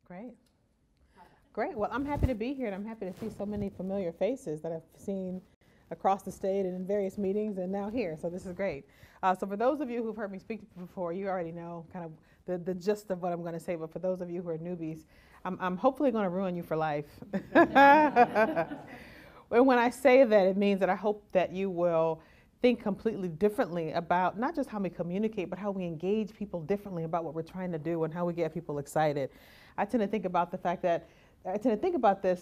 Great. Great. Well, I'm happy to be here, and I'm happy to see so many familiar faces that I've seen across the state and in various meetings and now here. So this is great. So for those of you who've heard me speak before, you already know kind of the gist of what I'm going to say. But for those of you who are newbies, I'm hopefully going to ruin you for life. And when I say that, it means that I hope that you will think completely differently about not just how we communicate, but how we engage people differently about what we're trying to do and how we get people excited. I tend to think about this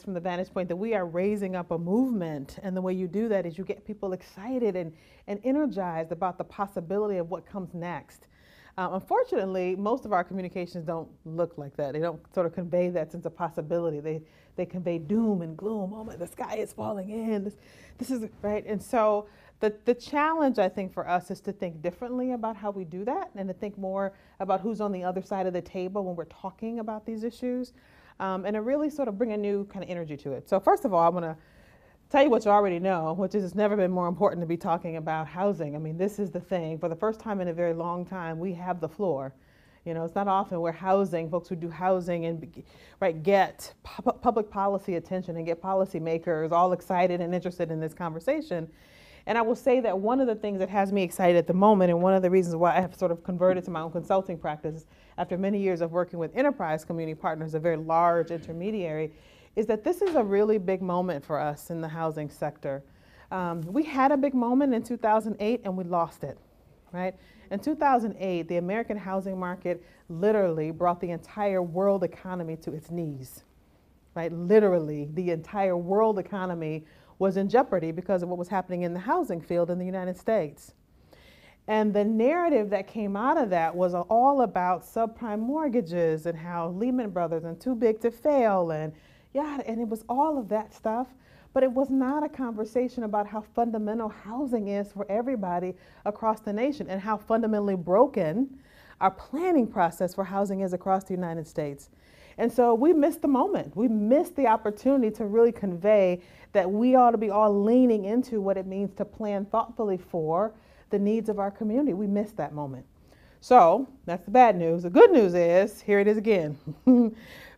from the vantage point that we are raising up a movement, and the way you do that is you get people excited and energized about the possibility of what comes next. Unfortunately, most of our communications don't look like that. They don't sort of convey that sense of possibility. They convey doom and gloom. Oh my, the sky is falling in. This is right. And so the challenge, I think, for us is to think differently about how we do that, and to think more about who's on the other side of the table when we're talking about these issues, and to really sort of bring a new kind of energy to it. So first of all, I'm going to tell you what you already know, which is it's never been more important to be talking about housing. I mean, this is the thing. For the first time in a very long time, we have the floor. You know, it's not often where folks who do housing and get public policy attention and get policymakers all excited and interested in this conversation. And I will say that one of the things that has me excited at the moment, and one of the reasons why I have sort of converted to my own consulting practice after many years of working with Enterprise Community Partners, a very large intermediary, is that this is a really big moment for us in the housing sector. We had a big moment in 2008 and we lost it, right? In 2008, the American housing market literally brought the entire world economy to its knees, right? Literally, the entire world economy was in jeopardy because of what was happening in the housing field in the United States. And the narrative that came out of that was all about subprime mortgages and how Lehman Brothers and too big to fail and it was all of that stuff. But it was not a conversation about how fundamental housing is for everybody across the nation and how fundamentally broken our planning process for housing is across the United States. And so we missed the moment. We missed the opportunity to really convey that we ought to be all leaning into what it means to plan thoughtfully for the needs of our community. We missed that moment. So that's the bad news. The good news is, here it is again.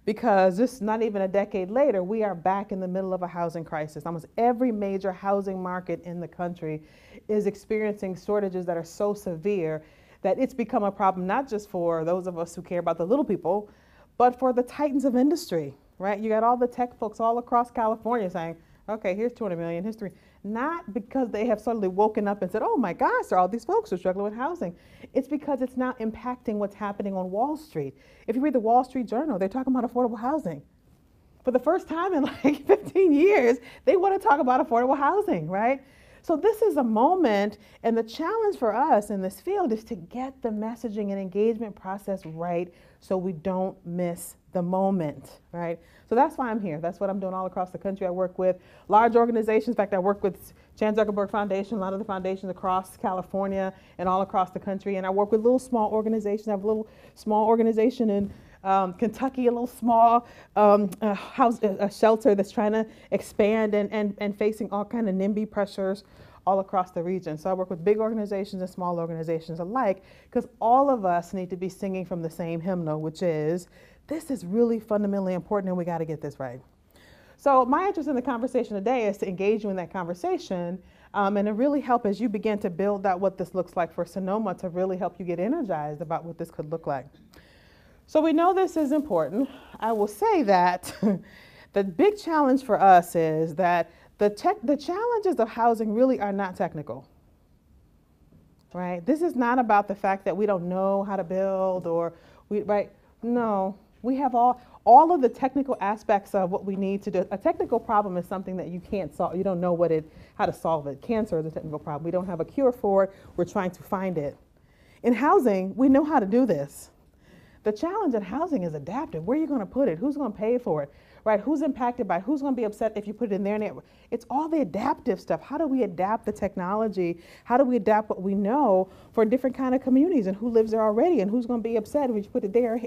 Because just not even a decade later, we are back in the middle of a housing crisis. Almost every major housing market in the country is experiencing shortages that are so severe that it's become a problem not just for those of us who care about the little people, but for the titans of industry, right? You got all the tech folks all across California saying, okay, here's 200 million, here's 3. Not because they have suddenly woken up and said, oh my gosh, there are all these folks who are struggling with housing. It's because it's now impacting what's happening on Wall Street. If you read the Wall Street Journal, they're talking about affordable housing. For the first time in like 15 years, they want to talk about affordable housing, right? So this is a moment, and the challenge for us in this field is to get the messaging and engagement process right so we don't miss the moment, right? So that's why I'm here. That's what I'm doing all across the country. I work with large organizations. In fact, I work with Chan Foundation, a lot of the foundations across California and all across the country. And I work with little small organizations. I have a little small organization in Kentucky, a little small a shelter that's trying to expand and facing all kind of NIMBY pressures all across the region. So I work with big organizations and small organizations alike, because all of us need to be singing from the same hymnal, which is, this is really fundamentally important and we got to get this right. So my interest in the conversation today is to engage you in that conversation and to really help as you begin to build out what this looks like for Sonoma, to really help you get energized about what this could look like. So we know this is important. I will say that the big challenge for us is that the challenges of housing really are not technical, right? This is not about the fact that we don't know how to build No, we have all of the technical aspects of what we need to do. A technical problem is something that you can't solve. You don't know how to solve it. Cancer is a technical problem. We don't have a cure for it. We're trying to find it. In housing, we know how to do this. The challenge in housing is adaptive. Where are you going to put it? Who's going to pay for it? Right? Who's impacted by it? Who's going to be upset if you put it in their network? It's all the adaptive stuff. How do we adapt the technology? How do we adapt what we know for different kind of communities, and who lives there already, and who's going to be upset if you put it there?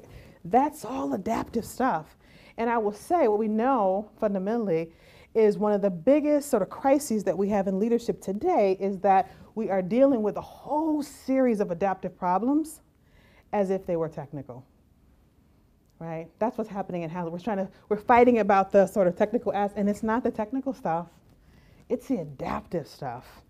That's all adaptive stuff. And I will say what we know fundamentally is one of the biggest sort of crises that we have in leadership today is that we are dealing with a whole series of adaptive problems as if they were technical. right? That's what's happening in housing. We're fighting about the sort of technical aspect, and it's not the technical stuff. It's the adaptive stuff,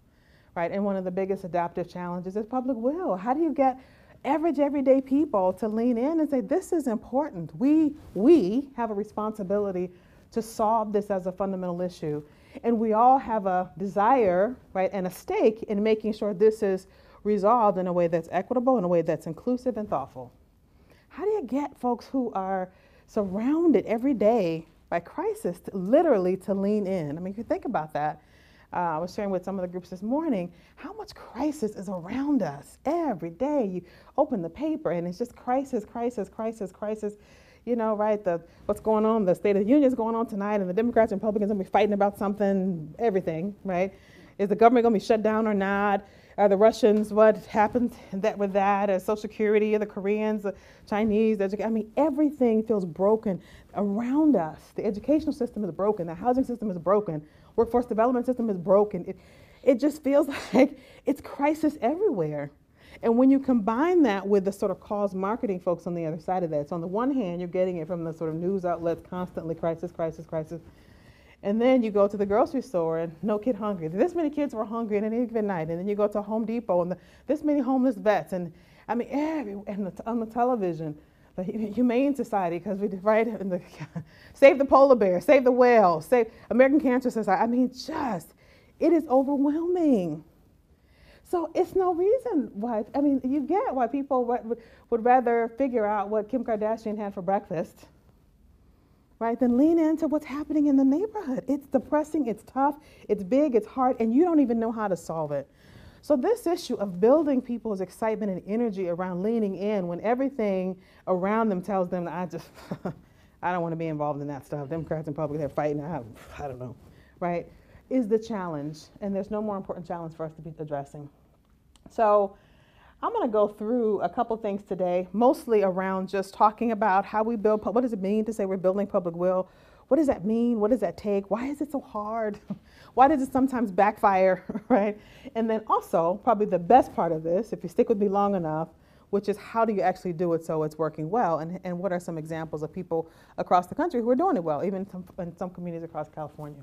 right? And one of the biggest adaptive challenges is public will. How do you get average, everyday people to lean in and say, this is important. We have a responsibility to solve this as a fundamental issue. And we all have a desire, right, and a stake in making sure this is resolved in a way that's equitable, in a way that's inclusive and thoughtful. How do you get folks who are surrounded every day by crisis literally to lean in? I mean, if you think about that, I was sharing with some of the groups this morning how much crisis is around us every day. You open the paper and it's just crisis, crisis, crisis, crisis. You know, right, what's going on, the State of the Union is going on tonight, and the Democrats and Republicans are going to be fighting about something, everything, right? Is the government going to be shut down or not? Are the Russians, what happened with that? Social Security, the Koreans, the Chinese, I mean, everything feels broken around us. The educational system is broken. The housing system is broken. Workforce development system is broken. It just feels like it's crisis everywhere. And when you combine that with the sort of cause marketing folks on the other side of that, so on the one hand, you're getting it from the sort of news outlets constantly, crisis, crisis, crisis. And then you go to the grocery store and no kid hungry. This many kids were hungry in any given night. And then you go to Home Depot and this many homeless vets. And I mean, on the television, the Humane Society, because we right in the save the polar bear, save the whale, save American Cancer Society. I mean, it is overwhelming. So it's no reason why, I mean, you get why people would rather figure out what Kim Kardashian had for breakfast, right, than lean into what's happening in the neighborhood. It's depressing, it's tough, it's big, it's hard, and you don't even know how to solve it. So this issue of building people's excitement and energy around leaning in when everything around them tells them, I don't want to be involved in that stuff. Democrats and Republicans are fighting, I don't know, right, is the challenge. And there's no more important challenge for us to be addressing. So I'm going to go through a couple things today, mostly around just talking about how we build, what does it mean to say we're building public will? What does that mean? What does that take? Why is it so hard? Why does it sometimes backfire, right? And then also, probably the best part of this, if you stick with me long enough, which is how do you actually do it so it's working well? And what are some examples of people across the country who are doing it well, even in some communities across California?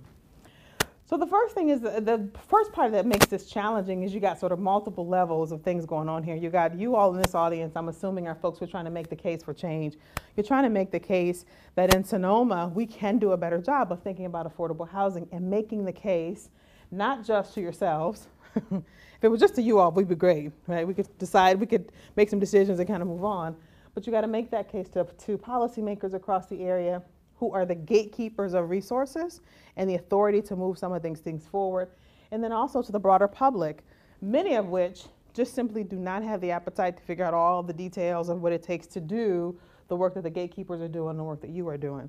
So the first thing is, the first part that makes this challenging is you got sort of multiple levels of things going on here. You got you all in this audience, I'm assuming, are folks who are trying to make the case for change. You're trying to make the case that in Sonoma, we can do a better job of thinking about affordable housing and making the case, not just to yourselves. If it was just to you all, we'd be great, right? We could decide, we could make some decisions and kind of move on. But you got to make that case to policymakers across the area who are the gatekeepers of resources and the authority to move some of these things forward. And then also to the broader public, many of which just simply do not have the appetite to figure out all the details of what it takes to do the work that the gatekeepers are doing, the work that you are doing.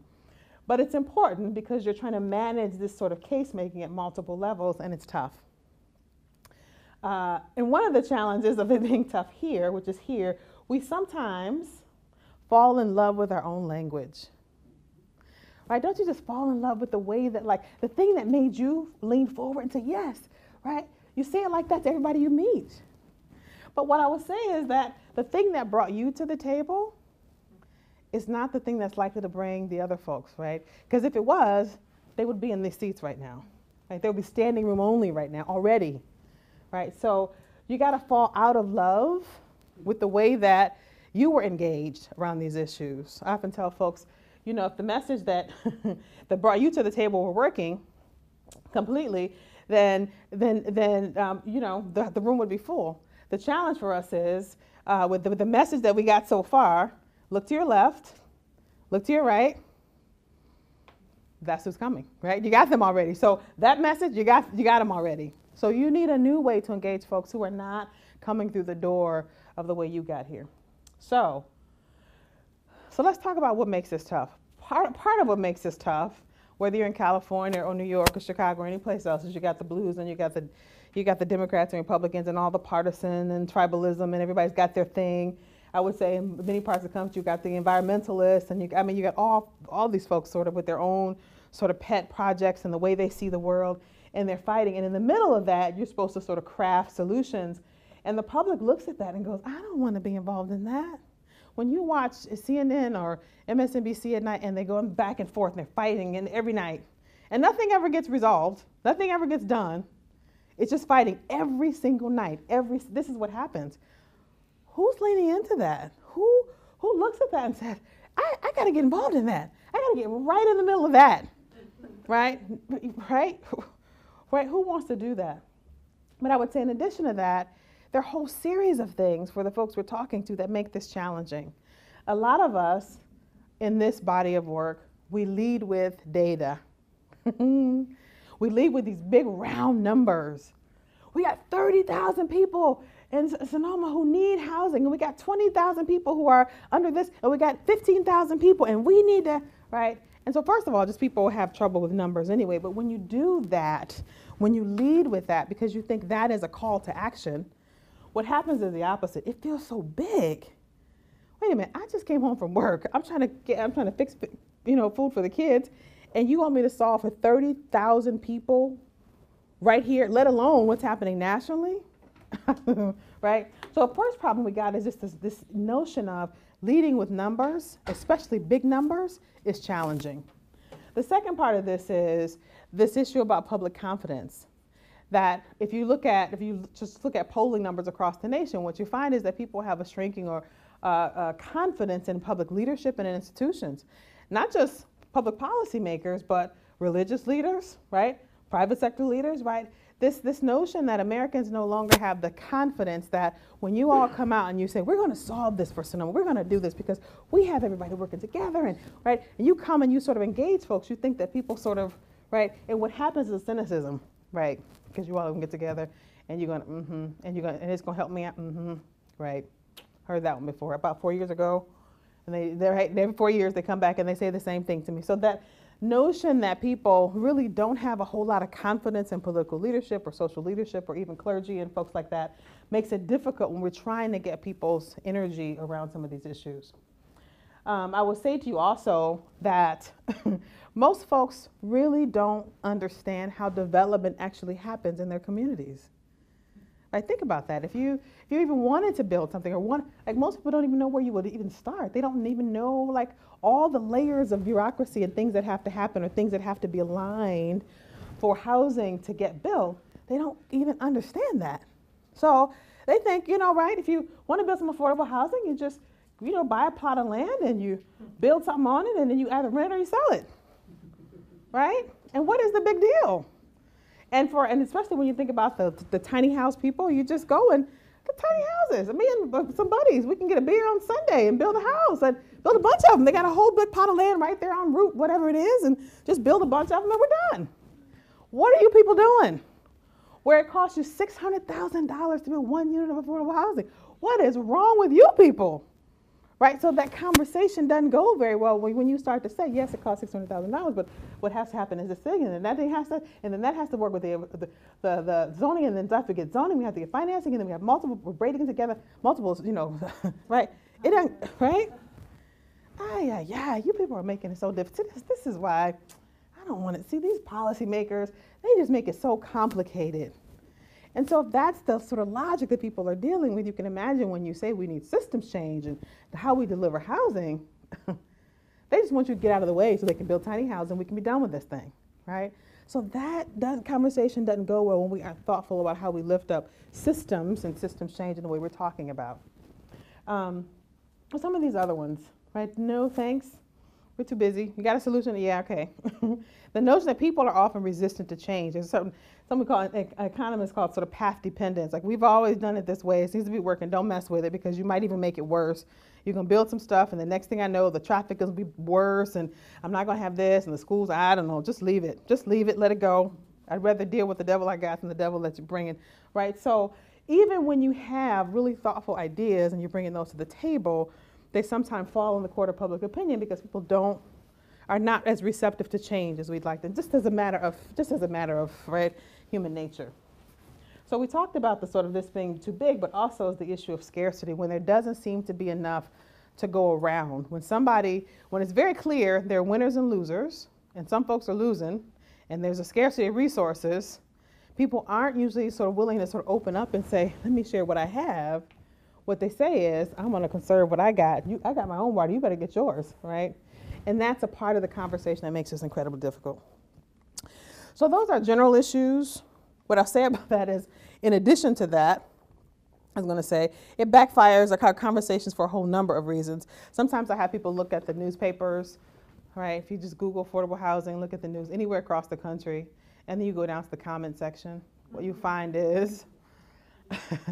But it's important because you're trying to manage this sort of case making at multiple levels, and it's tough. And one of the challenges of it being tough here, which is here, we sometimes fall in love with our own language. Right? Don't you just fall in love with the way that, like, the thing that made you lean forward and say, yes, right? You say it like that to everybody you meet. But what I would say is that the thing that brought you to the table is not the thing that's likely to bring the other folks, right? Because if it was, they would be in these seats right now. Right? They would be standing room only right now already, right? So you got to fall out of love with the way that you were engaged around these issues. I often tell folks, you know, if the message that that brought you to the table were working completely, then you know, the room would be full. The challenge for us is with the message that we got so far. Look to your left, look to your right. That's who's coming, right? You got them already. So that message, you got them already. So you need a new way to engage folks who are not coming through the door of the way you got here. So let's talk about what makes this tough. Part of what makes this tough, whether you're in California or New York or Chicago or any place else, is you got the blues and you got the Democrats and Republicans and all the partisan and tribalism, and everybody's got their thing. I would say in many parts of the country, you got the environmentalists, and you got all these folks sort of with their own sort of pet projects and the way they see the world, and they're fighting. And in the middle of that, you're supposed to sort of craft solutions. And the public looks at that and goes, I don't want to be involved in that. when you watch CNN or MSNBC at night and they go back and forth and they're fighting and every night and nothing ever gets resolved, nothing ever gets done. It's just fighting every single night. This is what happens. Who's leaning into that? Who looks at that and says, I got to get involved in that. I got to get right in the middle of that, right? Right? Right? Who wants to do that? But I would say in addition to that, there are a whole series of things for the folks we're talking to that make this challenging. A lot of us in this body of work, we lead with data. We lead with these big round numbers. We got 30,000 people in Sonoma who need housing, and we got 20,000 people who are under this, and we got 15,000 people, and we need to, right? And so first of all, just people have trouble with numbers anyway, but when you do that, when you lead with that because you think that is a call to action, what happens is the opposite. It feels so big. Wait a minute, I just came home from work. I'm trying to fix, food for the kids, and you want me to solve for 30,000 people right here, let alone what's happening nationally? Right? So the first problem we got is just this notion of leading with numbers, especially big numbers, is challenging. The second part of this is this issue about public confidence. That if you just look at polling numbers across the nation, what you find is that people have a shrinking or confidence in public leadership and in institutions. Not just public policy makers, but religious leaders, right? Private sector leaders, right? This notion that Americans no longer have the confidence that when you all come out and you say, we're going to solve this for Sonoma, we're going to do this because we have everybody working together, and right, and you come and you sort of engage folks, you think that people sort of, right, and what happens is cynicism, right, because you all can get together and you're going to, and it's going to help me out, right, heard that one before, about 4 years ago, and every 4 years they come back and they say the same thing to me. So that notion that people really don't have a whole lot of confidence in political leadership or social leadership or even clergy and folks like that makes it difficult when we're trying to get people's energy around some of these issues. I will say to you also that most folks really don't understand how development actually happens in their communities. Right? Think about that. If you even wanted to build something or most people don't even know where you would even start. They don't even know like all the layers of bureaucracy and things that have to happen or things that have to be aligned for housing to get built. They don't even understand that. So they think, right, if you want to build some affordable housing, you just, buy a plot of land and you build something on it and then you either rent or you sell it. Right? And what is the big deal? And especially when you think about the tiny house people, you just go and get tiny houses. Me and some buddies, we can get a beer on Sunday and build a house and build a bunch of them. They got a whole big pot of land right there on route, whatever it is, and just build a bunch of them and we're done. What are you people doing? Where it costs you $600,000 to build one unit of affordable housing. What is wrong with you people? Right, so that conversation doesn't go very well when you start to say, yes, it costs $600,000, but what has to happen is this thing, and then that thing has to, and then that has to work with the zoning, and then after we get zoning, we have to get financing, and then we have multiple, we're braiding together, multiples, right? It doesn't, right? You people are making it so difficult. This is why I don't want to see these policymakers. They just make it so complicated. And so if that's the sort of logic that people are dealing with, you can imagine when you say we need systems change and how we deliver housing, they just want you to get out of the way so they can build tiny houses and we can be done with this thing, right? So that conversation doesn't go well when we are thoughtful about how we lift up systems and systems change in the way we're talking about. Some of these other ones, right? No, thanks. We're too busy. You got a solution? Yeah, okay. The notion that people are often resistant to change. There's something we call, economists call it sort of path dependence. Like we've always done it this way. It seems to be working. Don't mess with it because you might even make it worse. You're going to build some stuff and the next thing I know, the traffic is going to be worse and I'm not going to have this and the schools, I don't know, just leave it. Just leave it, let it go. I'd rather deal with the devil I got than the devil that you're bringing, right? So even when you have really thoughtful ideas and you're bringing those to the table, they sometimes fall in the court of public opinion because people are not as receptive to change as we'd like them, just as a matter of right, human nature. So we talked about the sort of this being too big, but also the issue of scarcity when there doesn't seem to be enough to go around. When it's very clear there are winners and losers, and some folks are losing, and there's a scarcity of resources, people aren't usually sort of willing to sort of open up and say, let me share what I have. what they say is, I'm going to conserve what I got. I got my own water. You better get yours, right? And that's a part of the conversation that makes this incredibly difficult. So those are general issues. What I'll say about that is, in addition to that, I was going to say, it backfires our conversations for a whole number of reasons. Sometimes I have people look at the newspapers, right? If you just Google affordable housing, look at the news anywhere across the country, and then you go down to the comment section. What you find is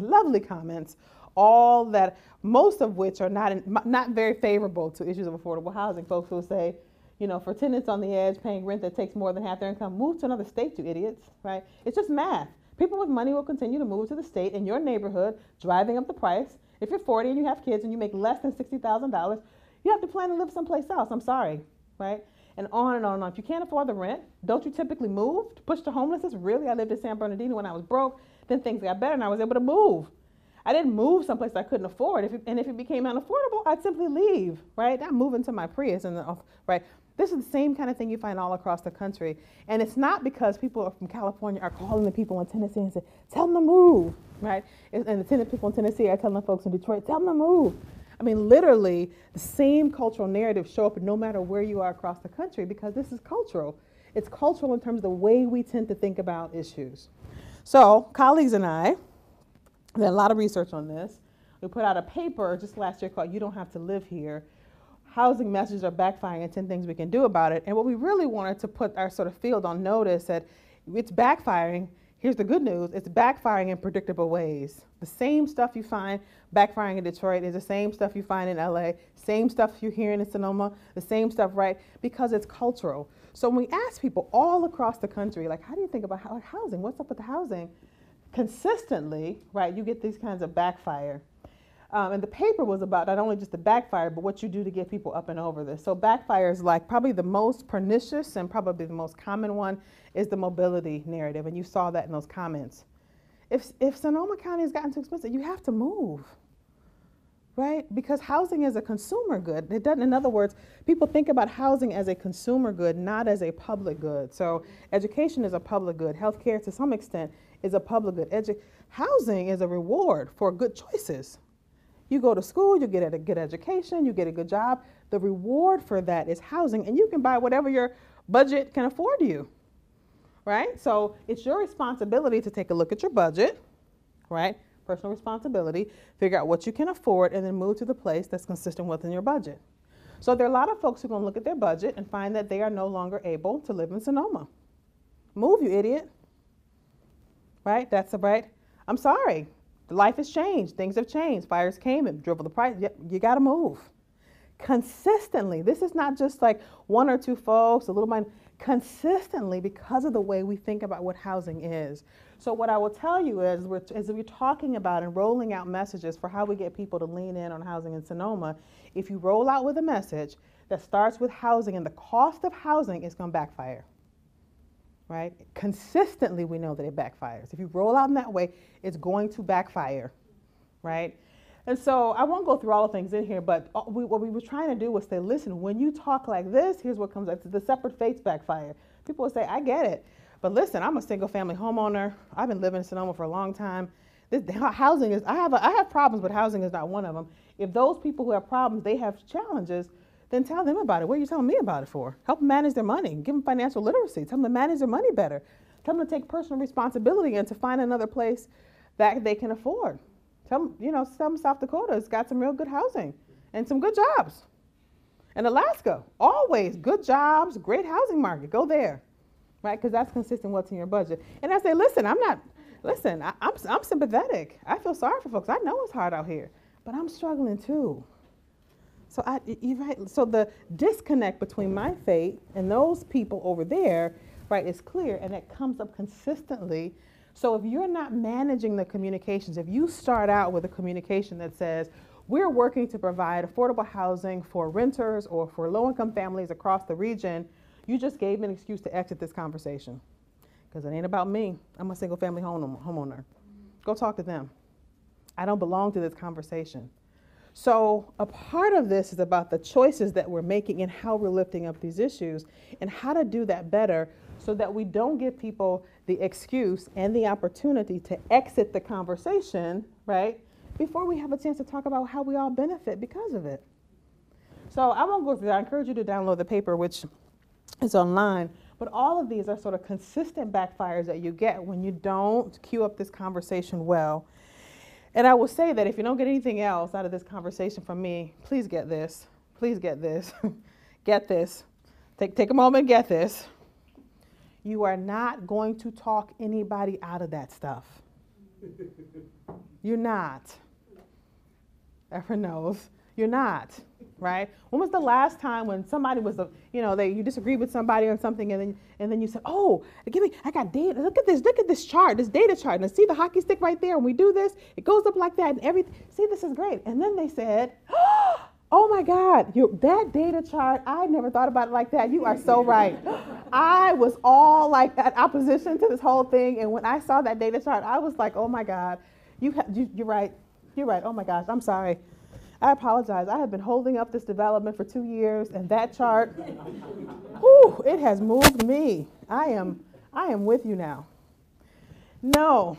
lovely comments, all that, most of which are not very favorable to issues of affordable housing. Folks will say, you know, for tenants on the edge paying rent that takes more than half their income, move to another state, you idiots, right? It's just math. People with money will continue to move to the state in your neighborhood, driving up the price. If you're 40 and you have kids and you make less than $60,000, you have to plan to live someplace else. I'm sorry, right? And on and on and on. If you can't afford the rent, don't you typically move to push to homelessness? Really? I lived in San Bernardino when I was broke. Then things got better and I was able to move. I didn't move someplace I couldn't afford. And if it became unaffordable, I'd simply leave, right? Not move into my Prius, right? This is the same kind of thing you find all across the country. And it's not because people from California are calling the people in Tennessee and say, tell them to move, right? And the people in Tennessee are telling the folks in Detroit, tell them to move. I mean, literally, the same cultural narratives show up no matter where you are across the country, because this is cultural. It's cultural in terms of the way we tend to think about issues. So colleagues and I did a lot of research on this. We put out a paper just last year called You Don't Have to Live Here. Housing messages are backfiring and 10 things we can do about it. And what we really wanted to put our sort of field on notice that it's backfiring. Here's the good news. It's backfiring in predictable ways. The same stuff you find backfiring in Detroit is the same stuff you find in LA, same stuff you're hearing in Sonoma, the same stuff, right? Because it's cultural. So when we ask people all across the country, like, how do you think about housing? What's up with the housing? Consistently, right, you get these kinds of backfire. And the paper was about not only just the backfire, but what you do to get people up and over this. So backfire is like probably the most pernicious and probably the most common one is the mobility narrative. And you saw that in those comments. If Sonoma County has gotten too expensive, you have to move, right? Because housing is a consumer good. It doesn't, in other words, people think about housing as a consumer good, not as a public good. So education is a public good. Healthcare, to some extent, is a public good. Housing is a reward for good choices. You go to school, you get a good education, you get a good job. The reward for that is housing, and you can buy whatever your budget can afford you, right? So it's your responsibility to take a look at your budget, right? Personal responsibility, figure out what you can afford, and then move to the place that's consistent within your budget. So there are a lot of folks who are going to look at their budget and find that they are no longer able to live in Sonoma. Move, you idiot. Right? That's right. I'm sorry. Life has changed. Things have changed. Fires came and drove the price. You got to move. Consistently. This is not just like one or two folks, a little money. Consistently, because of the way we think about what housing is. So what I will tell you is, as we're talking about and rolling out messages for how we get people to lean in on housing in Sonoma, if you roll out with a message that starts with housing and the cost of housing is going to backfire. Right? Consistently, we know that it backfires. If you roll out in that way, it's going to backfire, right? And so I won't go through all the things in here, but what we were trying to do was say, listen, when you talk like this, here's what comes up. The separate fates backfire. People will say, I get it, but listen, I'm a single family homeowner. I've been living in Sonoma for a long time. Housing is, I have problems, but housing is not one of them. If those people who have problems, they have challenges, then tell them about it. What are you telling me about it for? Help them manage their money. Give them financial literacy. Tell them to manage their money better. Tell them to take personal responsibility and to find another place that they can afford. Tell them South Dakota's got some real good housing and some good jobs. And Alaska, always good jobs, great housing market. Go there, right? Because that's consistent with what's in your budget. And I say, listen, I'm sympathetic. I feel sorry for folks. I know it's hard out here, but I'm struggling too. So you're right. So the disconnect between my fate and those people over there, right, is clear, and it comes up consistently. So if you're not managing the communications, if you start out with a communication that says, we're working to provide affordable housing for renters or for low-income families across the region, you just gave me an excuse to exit this conversation. Because it ain't about me. I'm a single-family homeowner. Go talk to them. I don't belong to this conversation. So a part of this is about the choices that we're making and how we're lifting up these issues and how to do that better so that we don't give people the excuse and the opportunity to exit the conversation, right? before we have a chance to talk about how we all benefit because of it. So I won't go through that. I encourage you to download the paper, which is online. But all of these are sort of consistent backfires that you get when you don't cue up this conversation well. And I will say that if you don't get anything else out of this conversation from me, please get this. Please get this. Get this. Take a moment and get this. You are not going to talk anybody out of that stuff. You're not. Everyone knows. You're not, right? When was the last time when somebody was, you disagreed with somebody on something and then you said, oh, I got data. Look at this chart, this data chart. And see the hockey stick right there. When we do this, it goes up like that and everything. See, this is great. And then they said, oh my God, that data chart, I never thought about it like that. You are so right. I was all like at opposition to this whole thing. And when I saw that data chart, I was like, oh my God, you're right. You're right. Oh my gosh, I'm sorry. I apologize. I have been holding up this development for 2 years, and that chart, whew, it has moved me. I am with you now. No,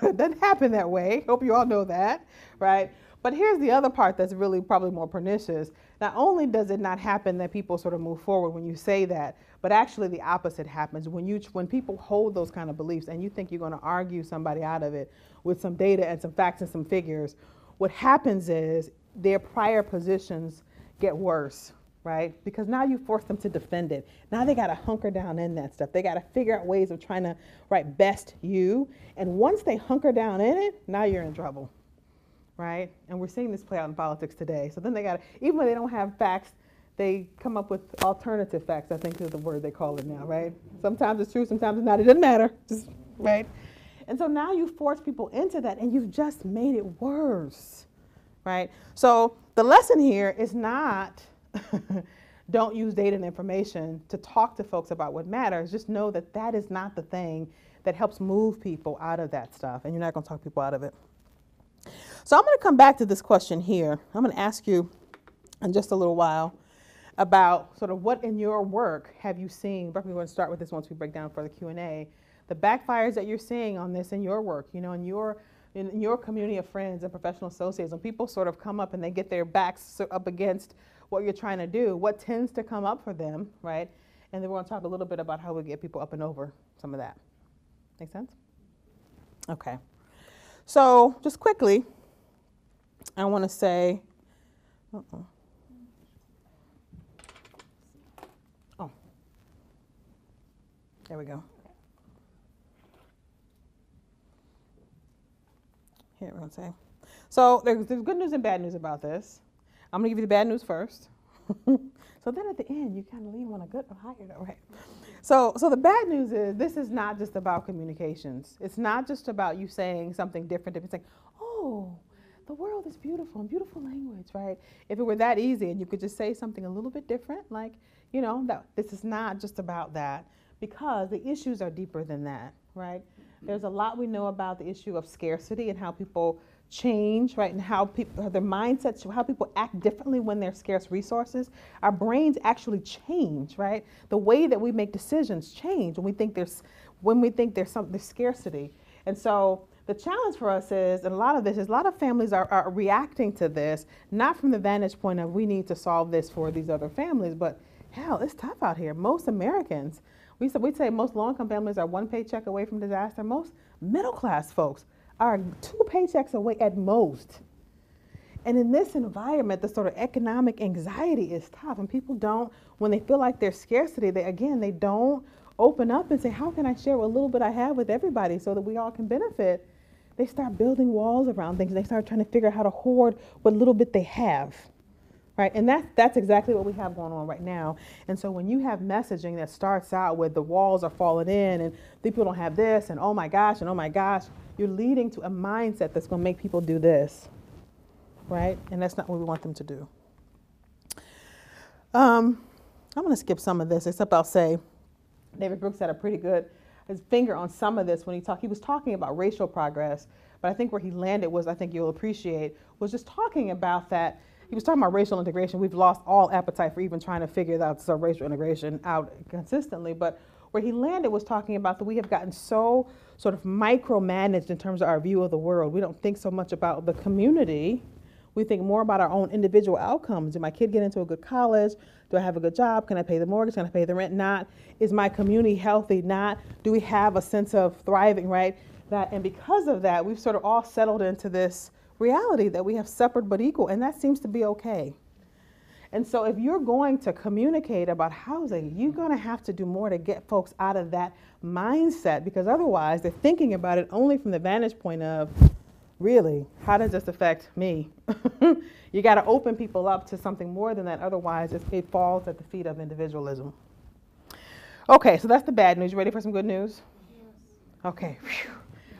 it doesn't happen that way. Hope you all know that, right? But here's the other part that's really probably more pernicious. Not only does it not happen that people sort of move forward when you say that, but actually the opposite happens. When people hold those kind of beliefs and you think you're going to argue somebody out of it with some data and some facts and some figures, what happens is their prior positions get worse, right? Because now you force them to defend it. Now they got to hunker down in that stuff. They got to figure out ways of trying to best you. And once they hunker down in it, now you're in trouble, right? And we're seeing this play out in politics today. So then they got to, even when they don't have facts, they come up with alternative facts, I think is the word they call it now, right? Sometimes it's true, sometimes it's not. It doesn't matter, right? And so now you force people into that and you've just made it worse, right? So the lesson here is not don't use data and information to talk to folks about what matters. Just know that that is not the thing that helps move people out of that stuff, and you're not going to talk people out of it. So I'm going to come back to this question here. I'm going to ask you in just a little while about sort of what in your work have you seen. We're going to start with this once we break down for the Q&A. The backfires that you're seeing on this in your work, in your community of friends and professional associates, when people sort of come up and they get their backs up against what you're trying to do, what tends to come up for them, right? And then we're going to talk a little bit about how we get people up and over some of that. Make sense? Okay. So just quickly, I want to say, there we go. Here, we're going to say. So there's good news and bad news about this. I'm going to give you the bad news first. So then at the end, you kind of leave on a good or higher note, right? So the bad news is this is not just about communications. It's not just about you saying something different. If it's like, oh, the world is beautiful and beautiful language, right? If it were that easy and you could just say something a little bit different, like, that this is not just about that, because the issues are deeper than that, right? There's a lot we know about the issue of scarcity and how people change, right? And how people, their mindsets, how people act differently when there's scarce resources. Our brains actually change, right? The way that we make decisions change when we think there's scarcity. And so the challenge for us is, and a lot of families are reacting to this, not from the vantage point of we need to solve this for these other families, but hell, it's tough out here. Most Americans, we'd say most low-income families are one paycheck away from disaster. Most middle-class folks are 2 paychecks away at most. And in this environment, the sort of economic anxiety is tough. And people don't, when they feel like there's scarcity, they don't open up and say, how can I share what little bit I have with everybody so that we all can benefit? They start building walls around things. And they start trying to figure out how to hoard what little bit they have. Right, and that's exactly what we have going on right now. And so when you have messaging that starts out with the walls are falling in and people don't have this and oh my gosh, you're leading to a mindset that's going to make people do this, right? And that's not what we want them to do. I'm going to skip some of this, except I'll say David Brooks had a pretty good his finger on some of this when he was talking about racial progress, but I think where he landed was, I think you'll appreciate, was just talking about that. He was talking about racial integration. We've lost all appetite for even trying to figure out racial integration out consistently. But where he landed was talking about that we have gotten so sort of micromanaged in terms of our view of the world. We don't think so much about the community. We think more about our own individual outcomes. Did my kid get into a good college? Do I have a good job? Can I pay the mortgage? Can I pay the rent? Not. Is my community healthy? Not. Do we have a sense of thriving, right? And because of that, we've sort of all settled into this reality that we have separate but equal, and that seems to be okay. And so if you're going to communicate about housing, you're going to have to do more to get folks out of that mindset, because otherwise they're thinking about it only from the vantage point of, really, how does this affect me? You got to open people up to something more than that. Otherwise, it falls at the feet of individualism. Okay, so that's the bad news. You ready for some good news? Yes. Okay.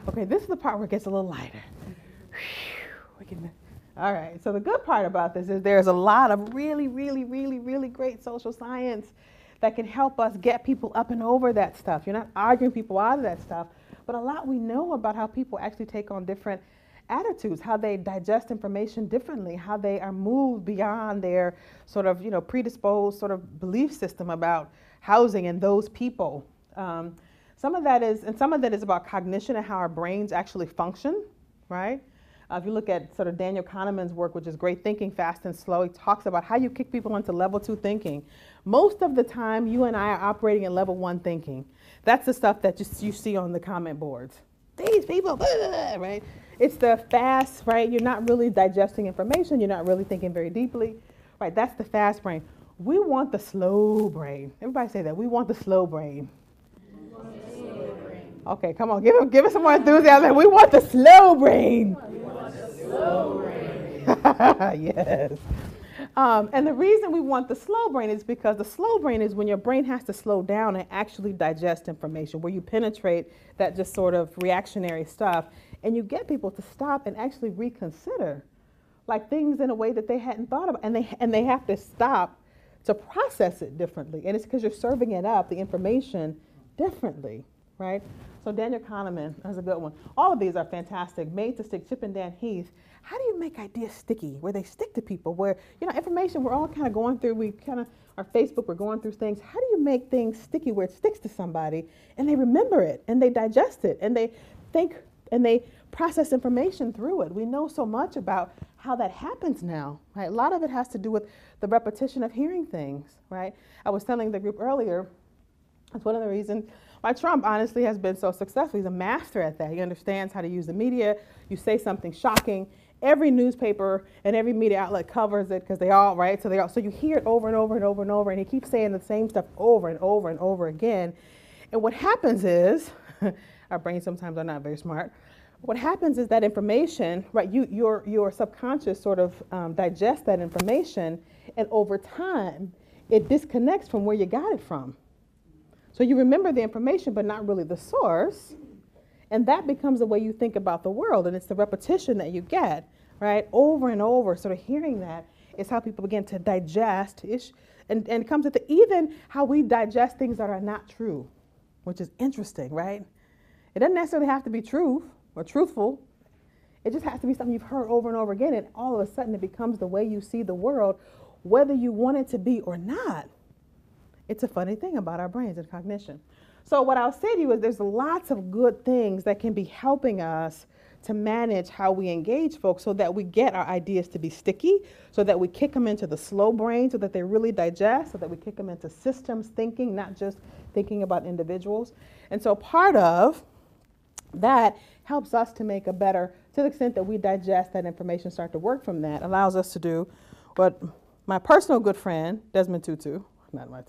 Okay, this is the part where it gets a little lighter. All right, so the good part about this is there's a lot of really, really, really, really great social science that can help us get people up and over that stuff. You're not arguing people out of that stuff, but a lot we know about how people actually take on different attitudes, how they digest information differently, how they are moved beyond their sort of, predisposed sort of belief system about housing and those people. Some of that is about cognition and how our brains actually function, right? If you look at sort of Daniel Kahneman's work, which is Great Thinking, Fast and Slow, he talks about how you kick people into level 2 thinking. Most of the time, you and I are operating in level 1 thinking. That's the stuff that you see on the comment boards. These people, blah, blah, blah, right? It's the fast, right? You're not really digesting information. You're not really thinking very deeply, right? That's the fast brain. We want the slow brain. Everybody say that. We want the slow brain. Okay, come on, give us some more enthusiasm. We want the slow brain. Slow brain. Yes. And the reason we want the slow brain is because the slow brain is when your brain has to slow down and actually digest information, where you penetrate that just sort of reactionary stuff, and you get people to stop and actually reconsider, like things in a way that they hadn't thought about, and they have to stop to process it differently. And it's because you're serving it up, the information, differently, right? So Daniel Kahneman, that's a good one. All of these are fantastic. Made to Stick, Chip and Dan Heath. How do you make ideas sticky, where they stick to people, where, information we're all kind of going through, our Facebook, we're going through things. How do you make things sticky where it sticks to somebody and they remember it and they digest it and they think and they process information through it? We know so much about how that happens now, right? A lot of it has to do with the repetition of hearing things, right? I was telling the group earlier, that's one of the reasons why Trump honestly has been so successful. He's a master at that. He understands how to use the media. You say something shocking, every newspaper and every media outlet covers it because they all, right? So you hear it over and over and over and over, and he keeps saying the same stuff over and over and over again. And what happens is, our brains sometimes are not very smart. What happens is that information, right? Your subconscious sort of digests that information, and over time, it disconnects from where you got it from. So you remember the information, but not really the source. And that becomes the way you think about the world. And it's the repetition that you get, right? Over and over, sort of hearing that is how people begin to digest. And it comes at even how we digest things that are not true, which is interesting, right? It doesn't necessarily have to be true or truthful. It just has to be something you've heard over and over again. And all of a sudden it becomes the way you see the world, whether you want it to be or not. It's a funny thing about our brains and cognition. So what I'll say to you is there's lots of good things that can be helping us to manage how we engage folks so that we get our ideas to be sticky, so that we kick them into the slow brain, so that they really digest, so that we kick them into systems thinking, not just thinking about individuals. And so part of that helps us to make a better, to the extent that we digest that information, start to work from that, allows us to do what my personal good friend, Desmond Tutu, not my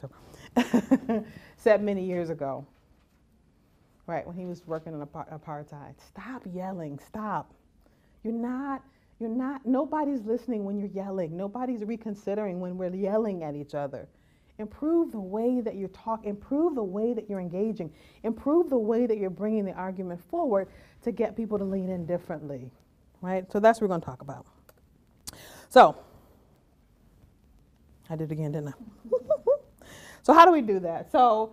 said many years ago, right, when he was working on apartheid. Stop yelling, stop. Nobody's listening when you're yelling. Nobody's reconsidering when we're yelling at each other. Improve the way that you talk, improve the way that you're engaging, improve the way that you're bringing the argument forward to get people to lean in differently, right? So that's what we're going to talk about. So, I did it again, didn't I? So how do we do that? So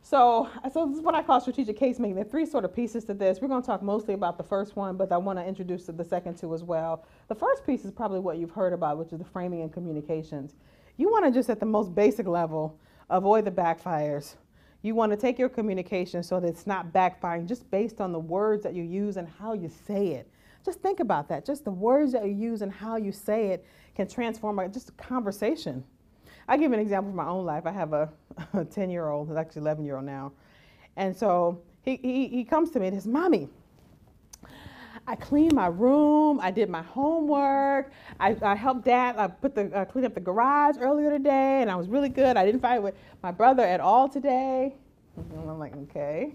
this is what I call strategic case making. There are three sort of pieces to this. We're going to talk mostly about the first one, but I want to introduce the second two as well. The first piece is probably what you've heard about, which is the framing and communications. You want to just at the most basic level avoid the backfires. You want to take your communication so that it's not backfiring just based on the words that you use and how you say it. Just think about that. Just the words that you use and how you say it can transform just a conversation. I'll give you an example from my own life. I have a 10-year-old, who's actually 11-year-old now. And so he comes to me and says, Mommy, I cleaned my room, I did my homework, I helped Dad clean up the garage earlier today, and I was really good. I didn't fight with my brother at all today. And I'm like, okay.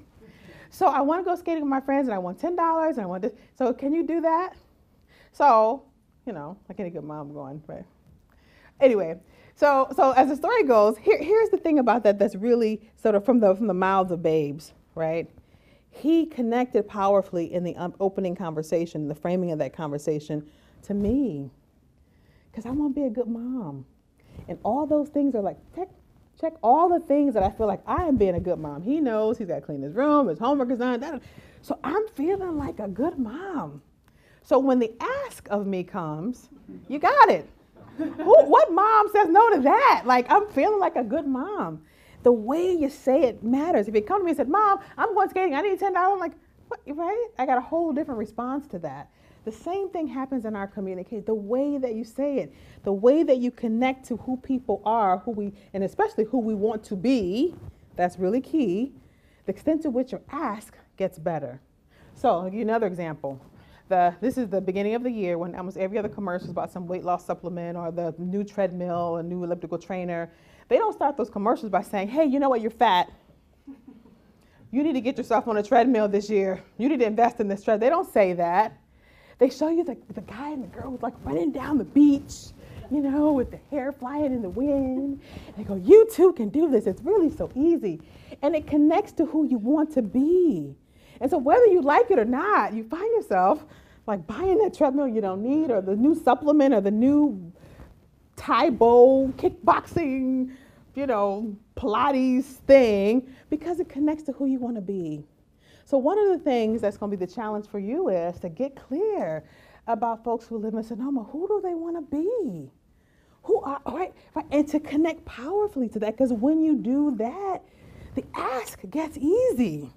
So I want to go skating with my friends, and I want $10, and I want this. So can you do that? So, like any good mom going, right? Anyway, so as the story goes, here's the thing about that that's really sort of from the mouths of babes, right? He connected powerfully in the opening conversation, the framing of that conversation to me, because I want to be a good mom. And all those things are like, check all the things that I feel like I am being a good mom. He knows he's got to clean his room, his homework is done. So I'm feeling like a good mom. So when the ask of me comes, you got it. What mom says no to that? Like, I'm feeling like a good mom. The way you say it matters. If you come to me and said, Mom, I'm going skating, I need $10, I'm like, what, right? I got a whole different response to that. The same thing happens in our communication. The way that you say it, the way that you connect to who people are, and especially who we want to be, that's really key. The extent to which your ask gets better. So I'll give you another example. This is the beginning of the year when almost every other commercial is about some weight loss supplement or the new treadmill, a new elliptical trainer. They don't start those commercials by saying, hey, you know what, you're fat. You need to get yourself on a treadmill this year. You need to invest in this treadmill. They don't say that. They show you the guy and the girl who's like running down the beach, with the hair flying in the wind. They go, you too can do this. It's really so easy. And it connects to who you want to be. And so whether you like it or not, you find yourself like buying that treadmill you don't need, or the new supplement, or the new Taebo kickboxing, Pilates thing, because it connects to who you want to be. So one of the things that's going to be the challenge for you is to get clear about folks who live in Sonoma. Who do they want to be? Who are, right? And to connect powerfully to that, because when you do that, the ask gets easy.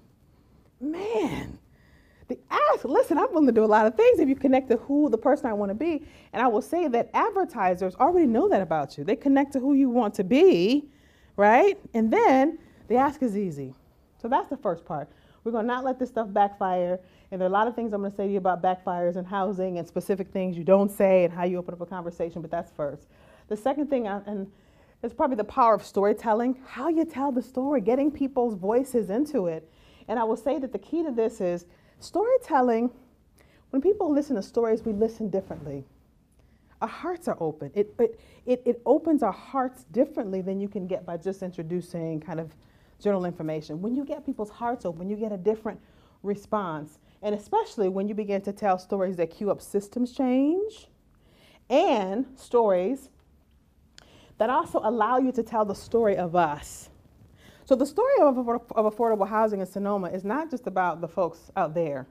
Man, the ask, listen, I'm willing to do a lot of things if you connect to who the person I want to be. And I will say that advertisers already know that about you. They connect to who you want to be, right? And then the ask is easy. So that's the first part. We're going to not let this stuff backfire. And there are a lot of things I'm going to say to you about backfires and housing and specific things you don't say and how you open up a conversation, but that's first. The second thing, and it's probably the power of storytelling, how you tell the story, getting people's voices into it. And I will say that the key to this is storytelling. When people listen to stories, we listen differently. Our hearts are open. It opens our hearts differently than you can get by just introducing kind of general information. When you get people's hearts open, you get a different response. And especially when you begin to tell stories that cue up systems change and stories that also allow you to tell the story of us. So the story of affordable housing in Sonoma is not just about the folks out there.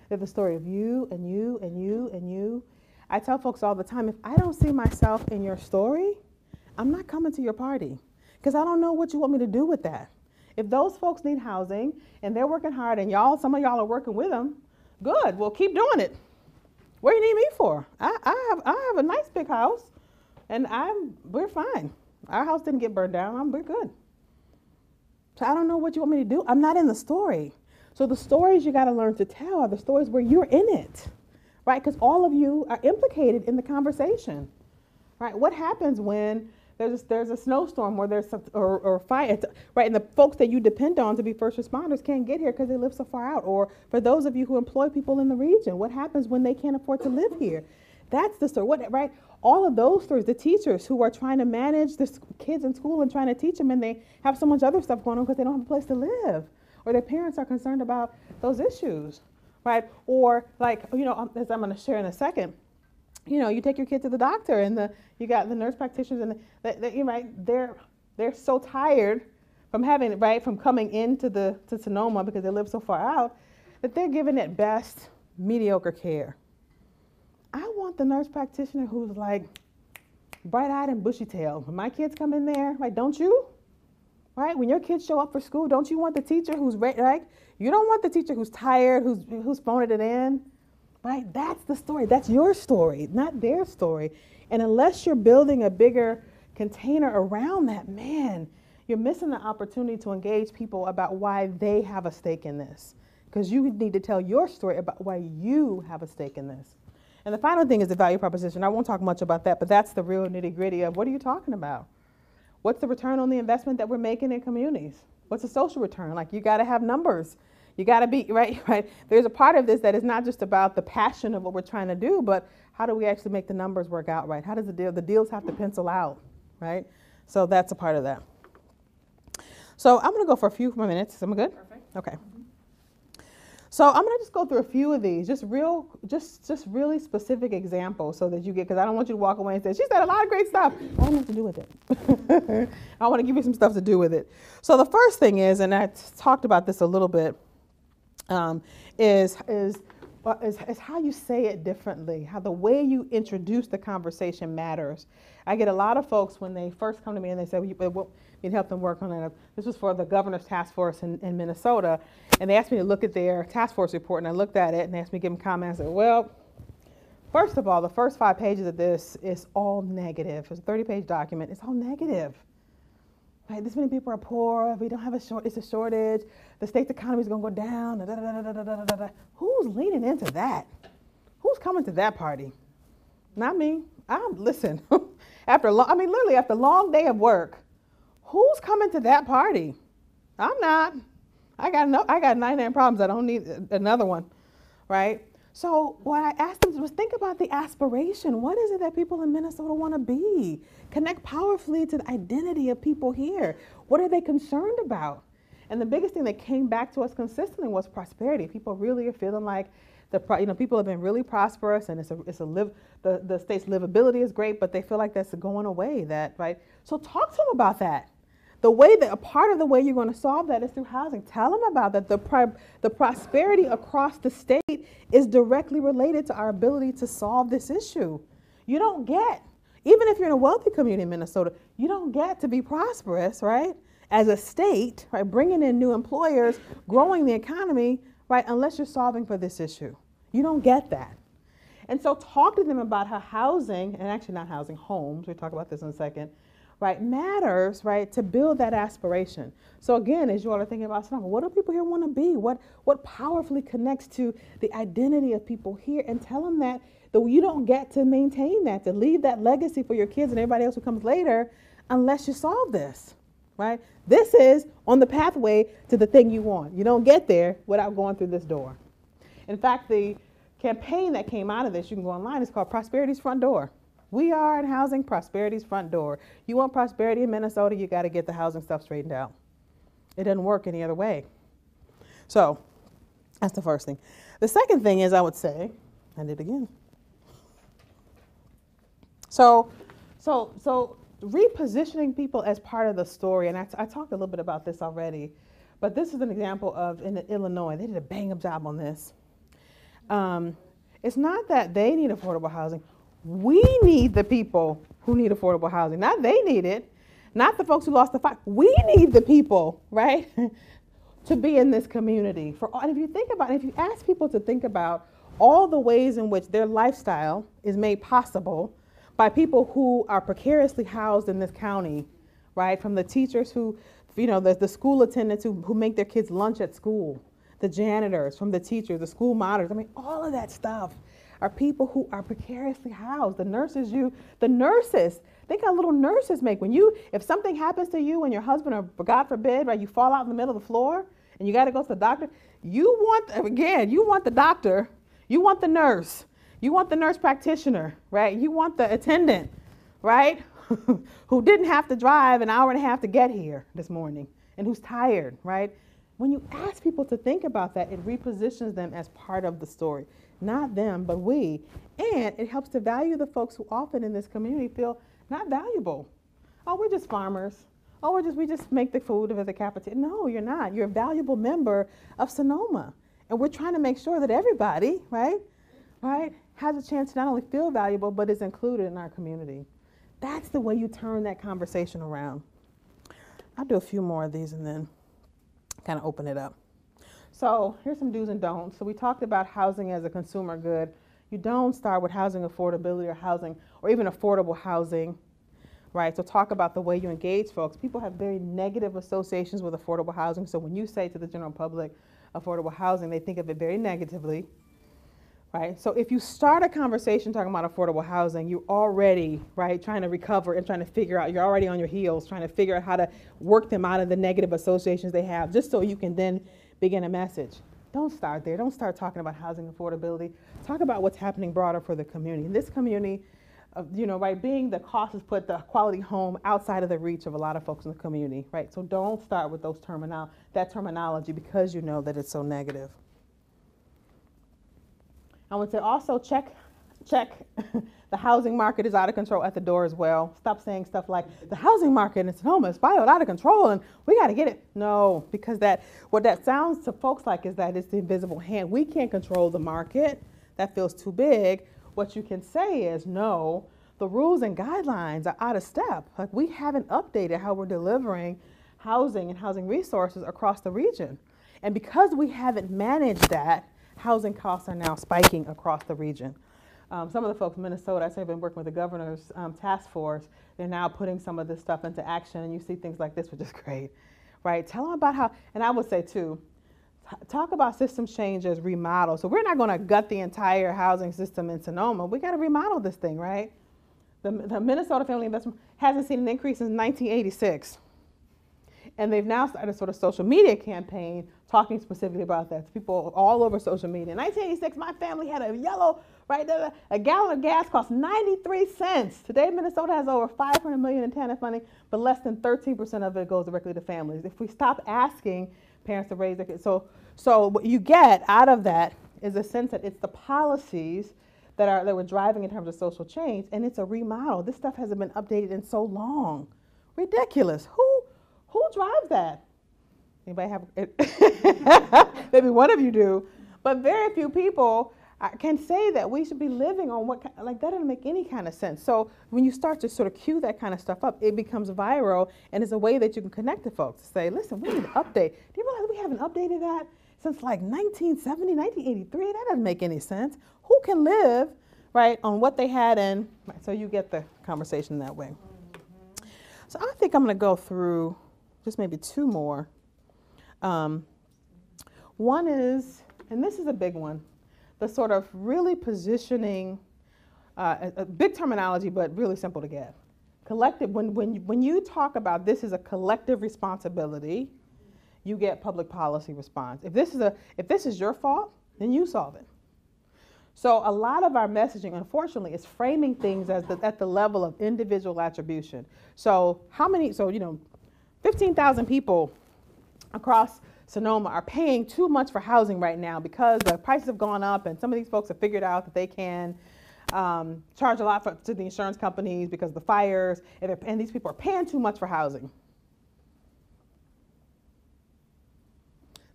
It's the story of you and you and you and you. I tell folks all the time, if I don't see myself in your story, I'm not coming to your party, because I don't know what you want me to do with that. If those folks need housing and they're working hard and some of y'all are working with them, good, well, keep doing it. What do you need me for? I have a nice big house and we're fine. Our house didn't get burned down, we're good. So I don't know what you want me to do. I'm not in the story. So the stories you got to learn to tell are the stories where you're in it, right? Because all of you are implicated in the conversation, right? What happens when there's a snowstorm or fire, right? And the folks that you depend on to be first responders can't get here because they live so far out. Or for those of you who employ people in the region, what happens when they can't afford to live here? That's the story, right? All of those stories, the teachers who are trying to manage the kids in school and trying to teach them, and they have so much other stuff going on because they don't have a place to live, or their parents are concerned about those issues, right? Or like, as I'm going to share in a second, you take your kid to the doctor, and you got the nurse practitioners, and they're so tired from coming into Sonoma because they live so far out, that they're giving at best mediocre care. I want the nurse practitioner who's like bright-eyed and bushy-tailed. When my kids come in there, don't you? right? When your kids show up for school, don't you want the teacher who's ready, right? You don't want the teacher who's tired, who's phoning it in, right? That's the story. That's your story, not their story. And unless you're building a bigger container around that, man, you're missing the opportunity to engage people about why they have a stake in this. Because you need to tell your story about why you have a stake in this. And the final thing is the value proposition. I won't talk much about that, but that's the real nitty-gritty of what are you talking about? What's the return on the investment that we're making in communities? What's the social return? Like, you got to have numbers. You got to be, right? There's a part of this that is not just about the passion of what we're trying to do, but how do we actually make the numbers work out right? How does the deals have to pencil out, right? So that's a part of that. So I'm going to go for a few more minutes. Am I good? Perfect. Okay. So I'm going to just go through a few of these, just really specific examples so that you get, because I don't want you to walk away and say, she said a lot of great stuff. I don't know what to do with it. I want to give you some stuff to do with it. So the first thing is, and I talked about this a little bit, is how you say it differently, how the way you introduce the conversation matters. I get a lot of folks when they first come to me and they say, well, we'd help them work on it. This was for the governor's task force in Minnesota. And they asked me to look at their task force report, and I looked at it and they asked me to give them comments. I said, well, first of all, the first 5 pages of this is all negative. It's a 30-page document. It's all negative. Right? This many people are poor. We don't have it's a shortage. The state's economy is going to go down. Da, da, da, da, da, da, da, da. Who's leaning into that? Who's coming to that party? Not me. Listen, literally after a long day of work, who's coming to that party? I'm not. I got 99 problems. I don't need another one, right? So what I asked them was think about the aspiration. What is it that people in Minnesota want to be? Connect powerfully to the identity of people here. What are they concerned about? And the biggest thing that came back to us consistently was prosperity. People really are feeling like people have been really prosperous, and the state's livability is great, but they feel like that's going away. Right? So talk to them about that. A part of the way you're going to solve that is through housing. Tell them about that. The prosperity across the state is directly related to our ability to solve this issue. You don't get, even if you're in a wealthy community in Minnesota, you don't get to be prosperous, right? As a state, right? Bringing in new employers, growing the economy, right? Unless you're solving for this issue. You don't get that. And so talk to them about how housing, and actually not housing, homes, we'll talk about this in a second, right, matters, right, to build that aspiration. So again, as you all are thinking about Sonoma, what do people here want to be? What powerfully connects to the identity of people here? And tell them that you don't get to maintain that, to leave that legacy for your kids and everybody else who comes later unless you solve this, right? This is on the pathway to the thing you want. You don't get there without going through this door. In fact, the campaign that came out of this, you can go online, it's called Prosperity's Front Door. We are in housing, prosperity's front door. You want prosperity in Minnesota, you got to get the housing stuff straightened out. It doesn't work any other way. So that's the first thing. The second thing is, I would say, I did it again. So repositioning people as part of the story, and I talked a little bit about this already, but this is an example of in Illinois. They did a bang-up job on this. It's not that they need affordable housing. We need the people who need affordable housing. Not they need it, not the folks who lost the fight. We need the people, right, to be in this community. And if you think about it, if you ask people to think about all the ways in which their lifestyle is made possible by people who are precariously housed in this county, right, from the teachers who, the school attendants who make their kids lunch at school, the janitors, from the teachers, the school monitors, all of that stuff are people who are precariously housed. The nurses, think how little nurses make. If something happens to you and your husband, or God forbid, right, you fall out in the middle of the floor and you got to go to the doctor, you want the doctor, you want the nurse, you want the nurse practitioner, right? You want the attendant, right, who didn't have to drive an hour and a half to get here this morning and who's tired, right? When you ask people to think about that, it repositions them as part of the story. Not them, but we. And it helps to value the folks who often in this community feel not valuable. Oh, we're just farmers. Oh, we just make the food as a cafeteria. No, you're not. You're a valuable member of Sonoma. And we're trying to make sure that everybody, right, has a chance to not only feel valuable, but is included in our community. That's the way you turn that conversation around. I'll do a few more of these and then kind of open it up. So here's some do's and don'ts. So we talked about housing as a consumer good. You don't start with housing affordability or housing or even affordable housing, right? So talk about the way you engage folks. People have very negative associations with affordable housing. So when you say to the general public affordable housing, they think of it very negatively, right? So if you start a conversation talking about affordable housing, you're already, right, trying to recover and trying to figure out, you're already on your heels, trying to figure out how to work them out of the negative associations they have, just so you can then begin a message. Don't start there. Don't start talking about housing affordability. Talk about what's happening broader for the community. In this community, right, being the cost has put the quality home outside of the reach of a lot of folks in the community, right? So don't start with that terminology because you know that it's so negative. I would say also check the housing market is out of control at the door as well. Stop saying stuff like the housing market in Sonoma is spiraled out of control and we got to get it. No, because what that sounds to folks like is that it's the invisible hand. We can't control the market. That feels too big. What you can say is, no, the rules and guidelines are out of step. Like, we haven't updated how we're delivering housing and housing resources across the region. And because we haven't managed that, housing costs are now spiking across the region. Some of the folks in Minnesota, I've been working with the governor's task force. They're now putting some of this stuff into action, and you see things like this, which is great, right? Tell them about how, and I would say too, talk about systems changes, remodel. So we're not going to gut the entire housing system in Sonoma. We got to remodel this thing, right? The Minnesota Family Investment hasn't seen an increase since 1986. And they've now started a sort of social media campaign talking specifically about that. People all over social media. In 1986, my family had a yellow, right? A gallon of gas cost 93 cents. Today, Minnesota has over $500 million in TANF funding, but less than 13% of it goes directly to families. If we stop asking parents to raise their kids, so what you get out of that is a sense that it's the policies that we're driving in terms of social change, and it's a remodel. This stuff hasn't been updated in so long. Ridiculous. Who drives that? Anybody have? Maybe one of you do, but very few people can say that we should be living on that doesn't make any kind of sense. So when you start to sort of cue that kind of stuff up, it becomes viral, and it's a way that you can connect to folks to say, listen, we need to update. Do you realize we haven't updated that since like 1970, 1983? That doesn't make any sense. Who can live, right, on what they had and right, so you get the conversation that way. So I think I'm going to go through just maybe two more. One is, and this is a big one, the sort of really positioning, a big terminology, but really simple to get. Collective, when you talk about this is a collective responsibility, you get public policy response. If this is your fault, then you solve it. So a lot of our messaging, unfortunately, is framing things as at the level of individual attribution. So 15,000 people across Sonoma are paying too much for housing right now because the prices have gone up, and some of these folks have figured out that they can charge a lot to the insurance companies because of the fires, and these people are paying too much for housing.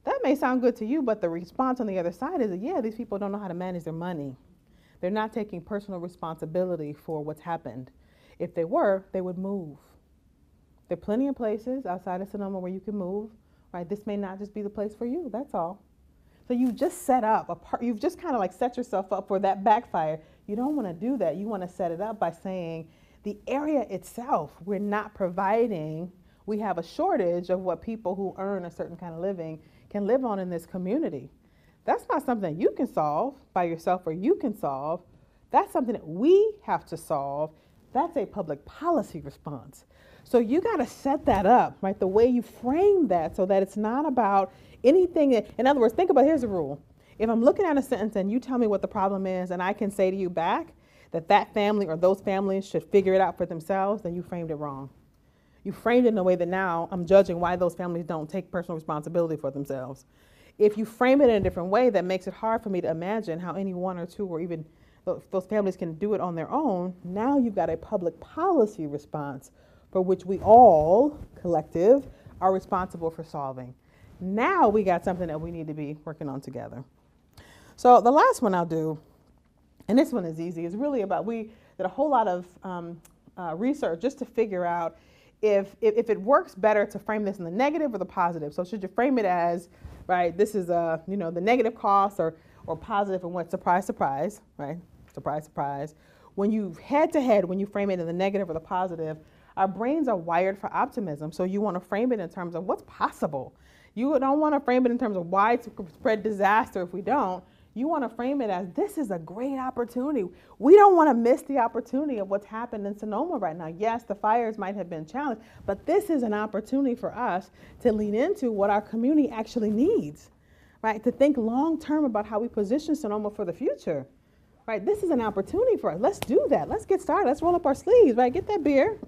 That may sound good to you, but the response on the other side is that, yeah, these people don't know how to manage their money. They're not taking personal responsibility for what's happened. If they were, they would move. There are plenty of places outside of Sonoma where you can move, right? This may not just be the place for you, that's all. So you just you've just kind of like set yourself up for that backfire. You don't want to do that. You want to set it up by saying the area itself, we're not providing, we have a shortage of what people who earn a certain kind of living can live on in this community. That's not something you can solve by yourself or you can solve. That's something that we have to solve. That's a public policy response. So you got to set that up, right? The way you frame that so that it's not about anything. In other words, think about, here's the rule. If I'm looking at a sentence and you tell me what the problem is and I can say to you back that family or those families should figure it out for themselves, then you framed it wrong. You framed it in a way that now I'm judging why those families don't take personal responsibility for themselves. If you frame it in a different way, that makes it hard for me to imagine how any one or two or even those families can do it on their own. Now you've got a public policy response for which we all, collective, are responsible for solving. Now we got something that we need to be working on together. So the last one I'll do, and this one is easy, is really about, we did a whole lot of research just to figure out if it works better to frame this in the negative or the positive. So should you frame it as, right, this is the negative cost, or positive and what, surprise, surprise, right? Surprise, surprise. When you head to head, when you frame it in the negative or the positive, our brains are wired for optimism. So you want to frame it in terms of what's possible. You don't want to frame it in terms of widespread disaster if we don't. You want to frame it as, this is a great opportunity. We don't want to miss the opportunity of what's happened in Sonoma right now. Yes, the fires might have been challenged, but this is an opportunity for us to lean into what our community actually needs, right? To think long-term about how we position Sonoma for the future, right? This is an opportunity for us. Let's do that. Let's get started. Let's roll up our sleeves, right? Get that beer,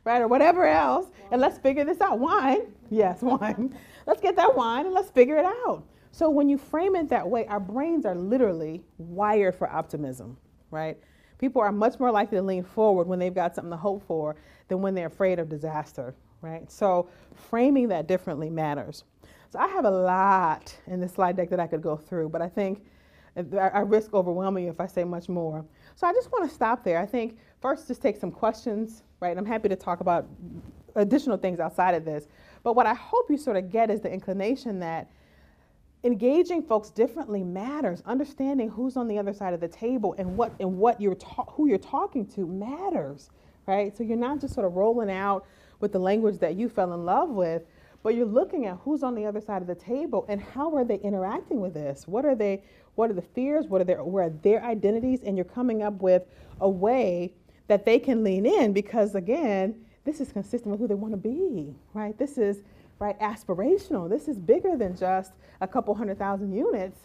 right? Or whatever else, and let's figure this out. Wine, yes, wine. Let's get that wine and let's figure it out. So when you frame it that way, our brains are literally wired for optimism, right? People are much more likely to lean forward when they've got something to hope for than when they're afraid of disaster, right? So framing that differently matters. So I have a lot in this slide deck that I could go through, but I think I risk overwhelming you if I say much more. So I just want to stop there. I think first just take some questions, right? I'm happy to talk about additional things outside of this. But what I hope you sort of get is the inclination that engaging folks differently matters. Understanding who's on the other side of the table and who you're talking to matters, right? So you're not just sort of rolling out with the language that you fell in love with, but you're looking at who's on the other side of the table and how are they interacting with this? What are the fears? Where are their identities? And you're coming up with a way that they can lean in, because again, this is consistent with who they want to be, right? This is aspirational. This is bigger than just a couple 100,000 units.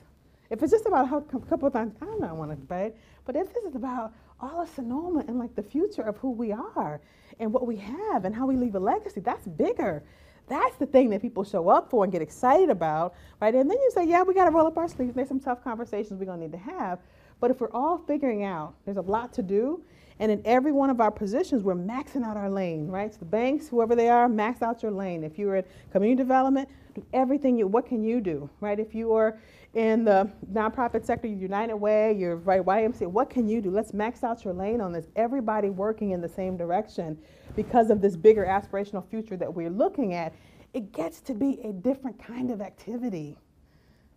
If it's just about a couple of times, I don't want to, right? But if this is about all of Sonoma and like the future of who we are and what we have and how we leave a legacy, that's bigger. That's the thing that people show up for and get excited about, right? And then you say, yeah, we got to roll up our sleeves. There's some tough conversations we're going to need to have. But if we're all figuring out there's a lot to do, and in every one of our positions, we're maxing out our lane, right? So the banks, whoever they are, max out your lane. If you're in community development, do everything what can you do, right? If you are in the nonprofit sector, United Way, you're right, YMCA, what can you do? Let's max out your lane on this. Everybody working in the same direction because of this bigger aspirational future that we're looking at. It gets to be a different kind of activity,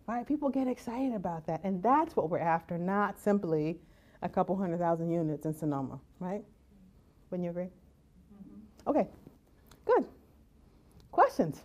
right? People get excited about that. And that's what we're after, not simply a couple 100,000 units in Sonoma, right? Wouldn't you agree? Mm-hmm. Okay, good. Questions?